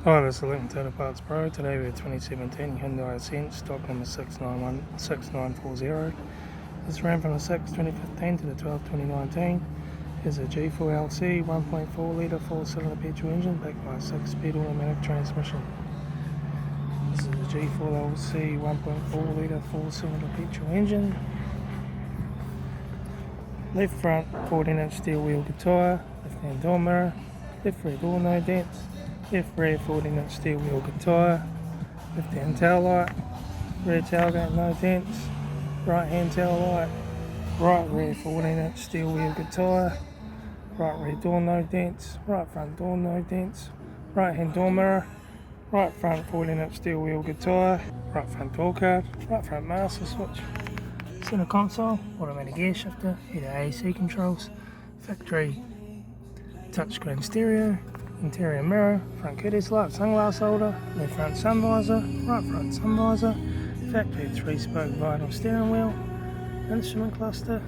Hi, this is Litre Total Parts Pro. Today we have 2017 Hyundai Accent, stock number 6940. This ran from the 6th 2015 to the 12th 2019. Is a G4LC 1.4 litre 4-cylinder petrol engine backed by a 6-speed automatic transmission. This is a G4LC 1.4 litre 4-cylinder petrol engine. Left front 14-inch steel wheel tyre, left hand door mirror, left rear door no dents. Left rear 14-inch steel wheel tyre, left hand tail light, rear tailgate no dents, right hand tail light, right rear 14-inch steel wheel tyre, right rear door no dents, right front door no dents, right hand door mirror, right front 14-inch steel wheel tyre, right front door card, right front master switch, centre console, automatic gear shifter, heated AC controls, factory touchscreen stereo, interior mirror, front courtesy light, sunglass holder, left front sun visor, right front sun visor, factory 3-spoke vinyl steering wheel, instrument cluster,